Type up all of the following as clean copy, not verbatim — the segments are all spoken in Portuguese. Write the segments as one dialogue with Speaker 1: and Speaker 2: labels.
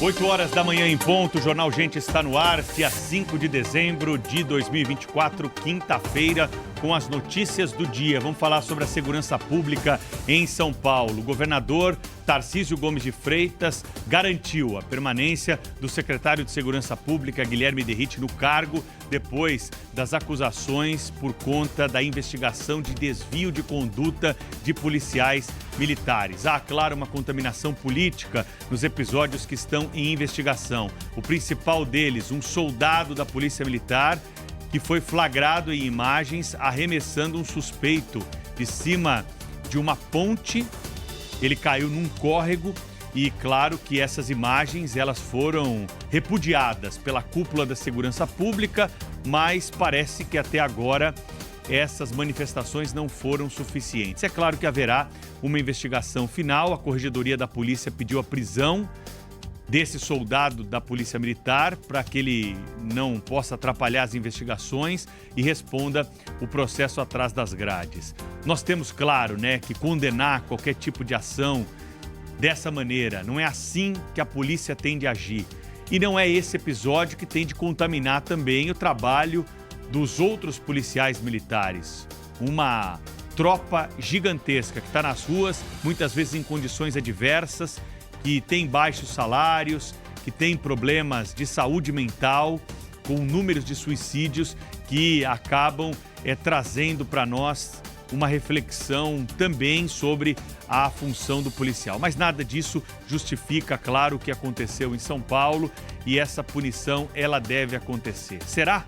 Speaker 1: 8 horas da manhã em ponto, o Jornal Gente está no ar, dia 5 de dezembro de 2024, quinta-feira, com as notícias do dia. Vamos falar sobre a segurança pública em São Paulo. O governador Tarcísio Gomes de Freitas garantiu a permanência do secretário de Segurança Pública, Guilherme Derrite, no cargo, depois das acusações por conta da investigação de desvio de conduta de policiais militares. Há, claro, uma contaminação política nos episódios que estão em investigação. O principal deles, um soldado da Polícia Militar, que foi flagrado em imagens arremessando um suspeito de cima de uma ponte. Ele caiu num córrego e, claro, que essas imagens elas foram repudiadas pela cúpula da segurança pública, mas parece que até agora essas manifestações não foram suficientes. É claro que haverá uma investigação final. A Corregedoria da Polícia pediu a prisão desse soldado da Polícia Militar para que ele não possa atrapalhar as investigações e responda o processo atrás das grades. Nós temos, claro, que condenar qualquer tipo de ação dessa maneira. Não é assim que a polícia tem de agir. E não é esse episódio que tem de contaminar também o trabalho dos outros policiais militares. Uma tropa gigantesca que está nas ruas, muitas vezes em condições adversas, que tem baixos salários, que tem problemas de saúde mental, com números de suicídios que acabam trazendo para nós uma reflexão também sobre a função do policial. Mas nada disso justifica, claro, o que aconteceu em São Paulo, e essa punição, ela deve acontecer. Será?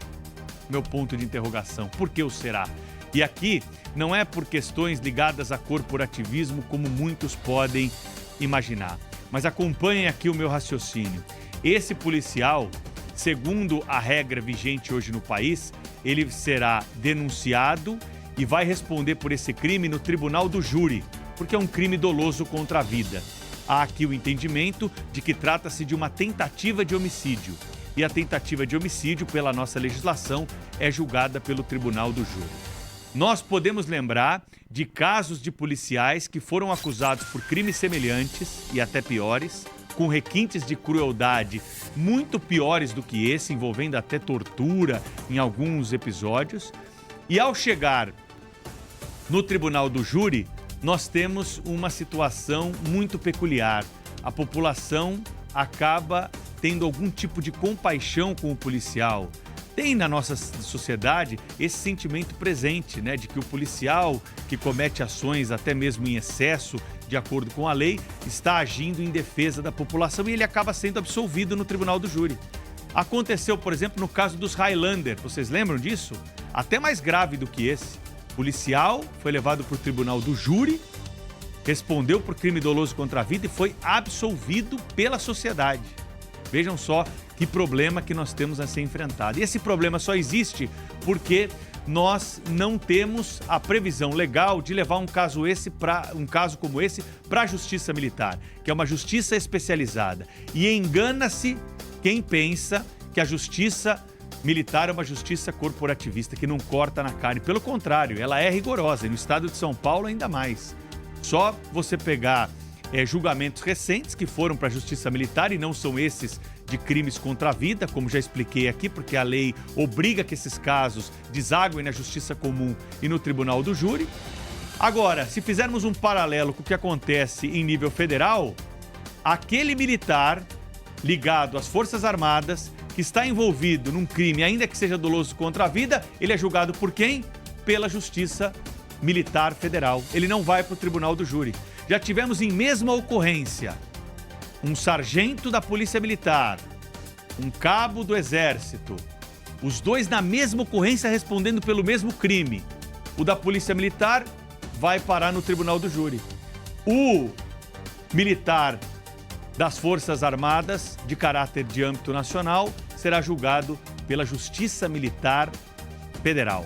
Speaker 1: Meu ponto de interrogação. Por que o será? E aqui não é por questões ligadas a corporativismo, como muitos podem imaginar. Mas acompanhem aqui o meu raciocínio. Esse policial, segundo a regra vigente hoje no país, ele será denunciado e vai responder por esse crime no tribunal do júri, porque é um crime doloso contra a vida. Há aqui o entendimento de que trata-se de uma tentativa de homicídio. E a tentativa de homicídio, pela nossa legislação, é julgada pelo tribunal do júri. Nós podemos lembrar de casos de policiais que foram acusados por crimes semelhantes e até piores, com requintes de crueldade muito piores do que esse, envolvendo até tortura em alguns episódios. E ao chegar no tribunal do júri, nós temos uma situação muito peculiar. A população acaba tendo algum tipo de compaixão com o policial. Tem na nossa sociedade esse sentimento presente, de que o policial que comete ações até mesmo em excesso, de acordo com a lei, está agindo em defesa da população e ele acaba sendo absolvido no tribunal do júri. Aconteceu, por exemplo, no caso dos Highlander. Vocês lembram disso? Até mais grave do que esse. O policial foi levado para o tribunal do júri, respondeu por crime doloso contra a vida e foi absolvido pela sociedade. Vejam só que problema que nós temos a ser enfrentado. E esse problema só existe porque nós não temos a previsão legal de levar um caso como esse para a Justiça Militar, que é uma justiça especializada. E engana-se quem pensa que a Justiça Militar é uma justiça corporativista, que não corta na carne. Pelo contrário, ela é rigorosa, e no estado de São Paulo ainda mais. Só você pegar julgamentos recentes que foram para a Justiça Militar, e não são esses de crimes contra a vida, como já expliquei aqui, porque a lei obriga que esses casos desaguem na Justiça Comum e no Tribunal do Júri. Agora, se fizermos um paralelo com o que acontece em nível federal, aquele militar ligado às Forças Armadas, que está envolvido num crime, ainda que seja doloso contra a vida, ele é julgado por quem? Pela Justiça Militar Federal. Ele não vai para o Tribunal do Júri. Já tivemos em mesma ocorrência um sargento da Polícia Militar, um cabo do Exército, os dois na mesma ocorrência respondendo pelo mesmo crime. O da Polícia Militar vai parar no Tribunal do Júri. O militar das Forças Armadas, de caráter de âmbito nacional, será julgado pela Justiça Militar Federal.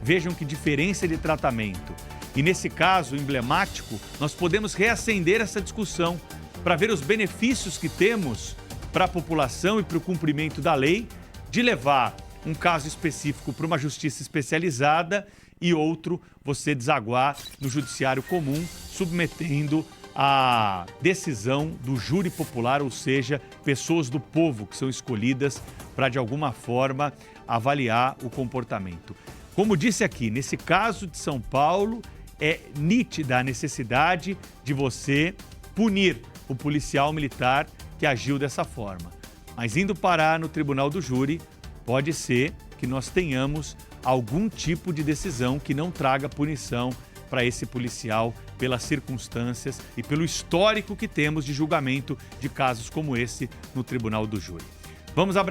Speaker 1: Vejam que diferença de tratamento. E nesse caso emblemático, nós podemos reacender essa discussão para ver os benefícios que temos para a população e para o cumprimento da lei de levar um caso específico para uma justiça especializada e outro você desaguar no judiciário comum, submetendo a decisão do júri popular, ou seja, pessoas do povo que são escolhidas para, de alguma forma, avaliar o comportamento. Como disse aqui, nesse caso de São Paulo, é nítida a necessidade de você punir o policial militar que agiu dessa forma. Mas indo parar no tribunal do júri, pode ser que nós tenhamos algum tipo de decisão que não traga punição para esse policial pelas circunstâncias e pelo histórico que temos de julgamento de casos como esse no tribunal do júri. Vamos abraçar.